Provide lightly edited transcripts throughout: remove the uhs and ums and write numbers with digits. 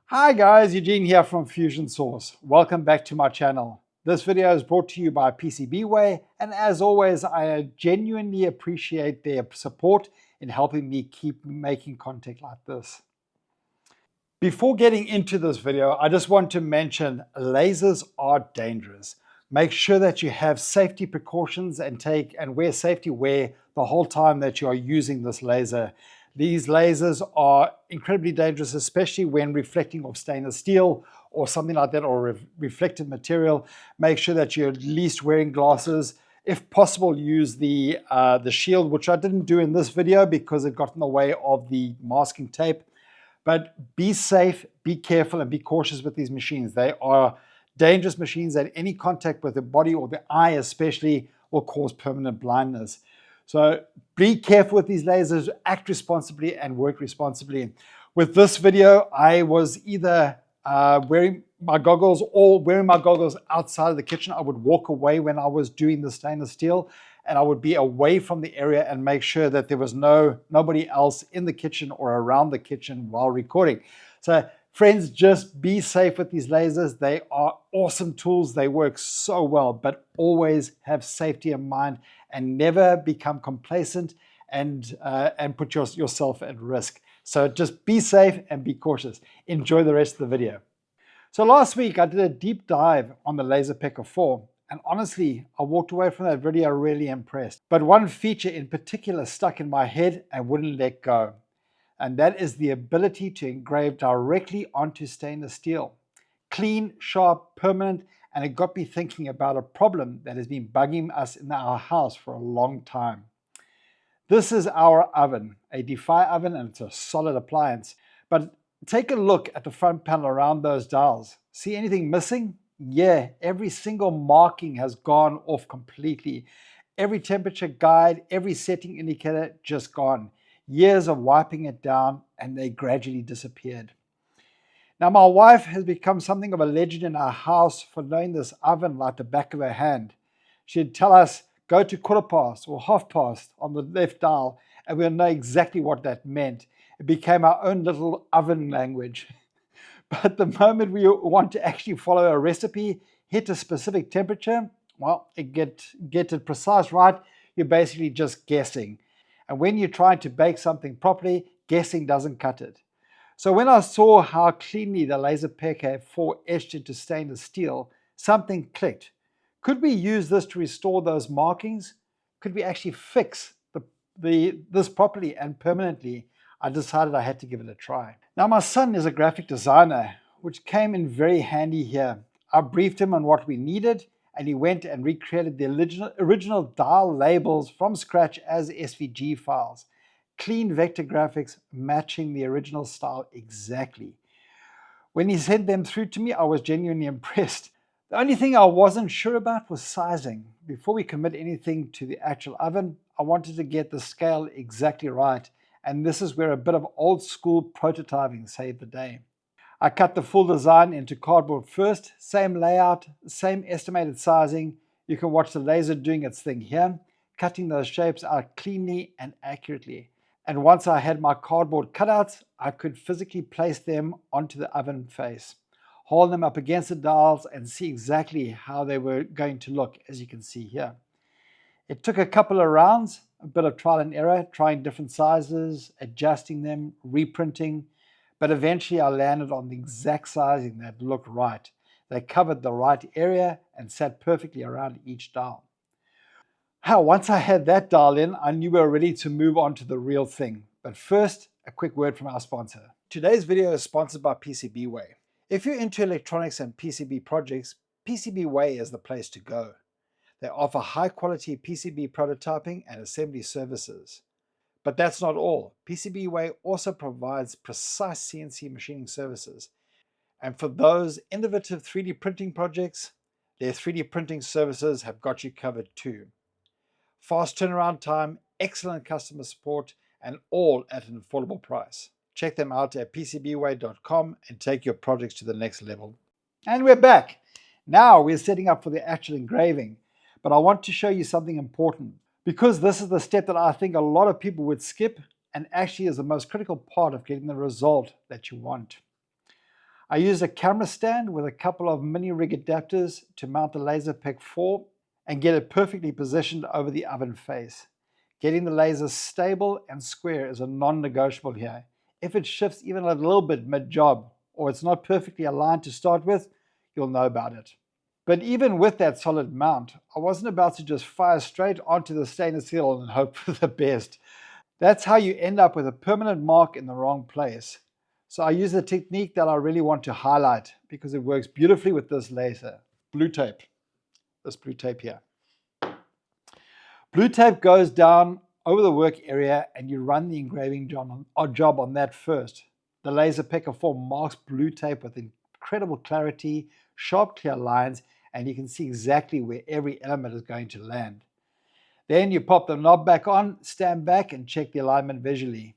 Hi guys, Eugene here from FusionSource. Welcome back to my channel. This video is brought to you by PCBWay, and as always, I genuinely appreciate their support in helping me keep making content like this. Before getting into this video, I just want to mention lasers are dangerous. Make sure that you have safety precautions and wear safety wear the whole time that you are using this laser. These lasers are incredibly dangerous, especially when reflecting off stainless steel or something like that, or reflective material. Make sure that you're at least wearing glasses. If possible, use the shield, which I didn't do in this video because it got in the way of the masking tape. But be safe, be careful, and be cautious with these machines. They are dangerous machines that any contact with the body or the eye especially will cause permanent blindness. So be careful with these lasers, act responsibly and work responsibly. With this video, I was either wearing my goggles or wearing my goggles outside of the kitchen. I would walk away when I was doing the stainless steel, and I would be away from the area and make sure that there was nobody else in the kitchen or around the kitchen while recording. So friends, just be safe with these lasers. They are awesome tools. They work so well, but always have safety in mind and never become complacent and put yourself at risk. So just be safe and be cautious. Enjoy the rest of the video. So last week I did a deep dive on the LaserPecker 4, and honestly, I walked away from that video really impressed. But one feature in particular stuck in my head and wouldn't let go. And that is the ability to engrave directly onto stainless steel. Clean, sharp, permanent, and it got me thinking about a problem that has been bugging us in our house for a long time. This is our oven, a Defy oven, and it's a solid appliance. But take a look at the front panel around those dials. See anything missing? Yeah, every single marking has gone off completely. Every temperature guide, every setting indicator just gone. Years of wiping it down, and they gradually disappeared. Now, my wife has become something of a legend in our house for knowing this oven like the back of her hand. She'd tell us, go to quarter past or half past on the left dial, and we'll know exactly what that meant. It became our own little oven language. But the moment we want to actually follow a recipe, hit a specific temperature, well, get it precise right, you're basically just guessing. And when you're trying to bake something properly, guessing doesn't cut it. So when I saw how cleanly the LaserPecker 4 etched into stainless steel, something clicked. Could we use this to restore those markings? Could we actually fix this properly and permanently? I decided I had to give it a try. Now, my son is a graphic designer, which came in very handy here. I briefed him on what we needed, and he went and recreated the original dial labels from scratch as SVG files. Clean vector graphics matching the original style exactly. When he sent them through to me, I was genuinely impressed. The only thing I wasn't sure about was sizing. Before we commit anything to the actual oven, I wanted to get the scale exactly right, and this is where a bit of old school prototyping saved the day. I cut the full design into cardboard first, same layout, same estimated sizing. You can watch the laser doing its thing here, cutting those shapes out cleanly and accurately. And once I had my cardboard cutouts, I could physically place them onto the oven face, hold them up against the dials and see exactly how they were going to look, as you can see here. It took a couple of rounds, a bit of trial and error, trying different sizes, adjusting them, reprinting, but eventually I landed on the exact sizing that looked right. They covered the right area and sat perfectly around each dial. Once I had that dial in, I knew we were ready to move on to the real thing. But first, a quick word from our sponsor. Today's video is sponsored by PCBWay. If you're into electronics and PCB projects, PCBWay is the place to go. They offer high-quality PCB prototyping and assembly services. But that's not all. PCBWay also provides precise CNC machining services. And for those innovative 3D printing projects, their 3D printing services have got you covered too. Fast turnaround time, excellent customer support, and all at an affordable price. Check them out at PCBWay.com and take your projects to the next level. And we're back. Now we're setting up for the actual engraving. But I want to show you something important, because this is the step that I think a lot of people would skip and actually is the most critical part of getting the result that you want. I used a camera stand with a couple of mini rig adapters to mount the LaserPecker 4 and get it perfectly positioned over the oven face. Getting the laser stable and square is a non-negotiable here. If it shifts even a little bit mid-job, or it's not perfectly aligned to start with, you'll know about it. But even with that solid mount, I wasn't about to just fire straight onto the stainless steel and hope for the best. That's how you end up with a permanent mark in the wrong place. So I use a technique that I really want to highlight because it works beautifully with this laser. Blue tape. This blue tape here. Blue tape goes down over the work area and you run the engraving job on that first. The LaserPecker 4 marks blue tape with incredible clarity, sharp clear lines, and you can see exactly where every element is going to land. Then you pop the knob back on, stand back and check the alignment visually.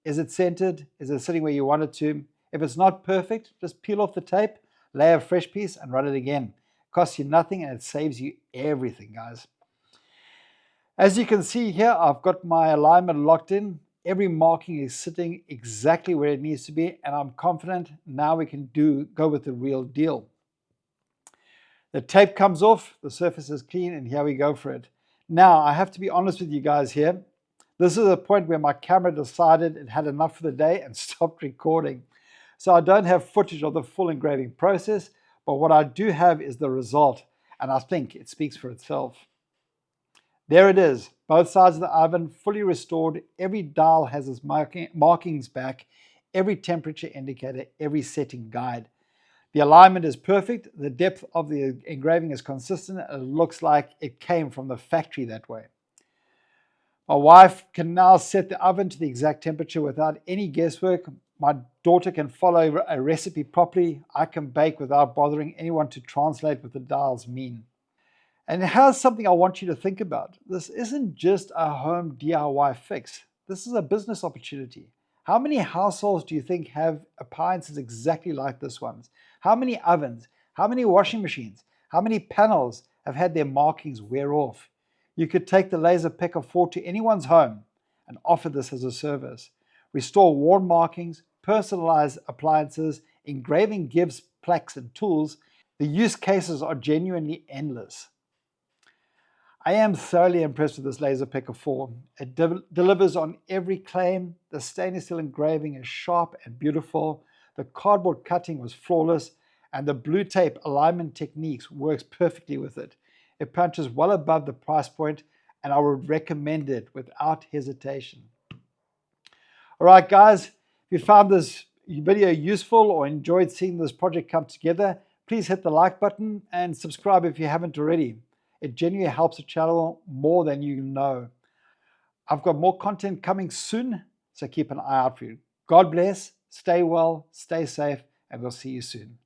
Is it centered? Is it sitting where you want it to? If it's not perfect, just peel off the tape, lay a fresh piece and run it again. It costs you nothing and it saves you everything, guys. As you can see here, I've got my alignment locked in. Every marking is sitting exactly where it needs to be, and I'm confident now we can go with the real deal. The tape comes off, the surface is clean, and here we go for it. Now, I have to be honest with you guys here. This is a point where my camera decided it had enough for the day and stopped recording. So I don't have footage of the full engraving process, but what I do have is the result, and I think it speaks for itself. There it is, both sides of the oven fully restored. Every dial has its markings back, every temperature indicator, every setting guide. The alignment is perfect, the depth of the engraving is consistent, and it looks like it came from the factory that way. My wife can now set the oven to the exact temperature without any guesswork. My daughter can follow a recipe properly. I can bake without bothering anyone to translate what the dials mean. And here's something I want you to think about. This isn't just a home DIY fix. This is a business opportunity. How many households do you think have appliances exactly like this one? How many ovens? How many washing machines? How many panels have had their markings wear off? You could take the LaserPecker 4 to anyone's home and offer this as a service. Restore worn markings, personalize appliances, engraving gifts, plaques, and tools. The use cases are genuinely endless. I am thoroughly impressed with this LaserPecker 4. It delivers on every claim. The stainless steel engraving is sharp and beautiful. The cardboard cutting was flawless, and the blue tape alignment techniques works perfectly with it. It punches well above the price point, and I would recommend it without hesitation. All right, guys, if you found this video useful or enjoyed seeing this project come together, please hit the like button and subscribe if you haven't already. It genuinely helps the channel more than you know. I've got more content coming soon, so keep an eye out for you. God bless, stay well, stay safe, and we'll see you soon.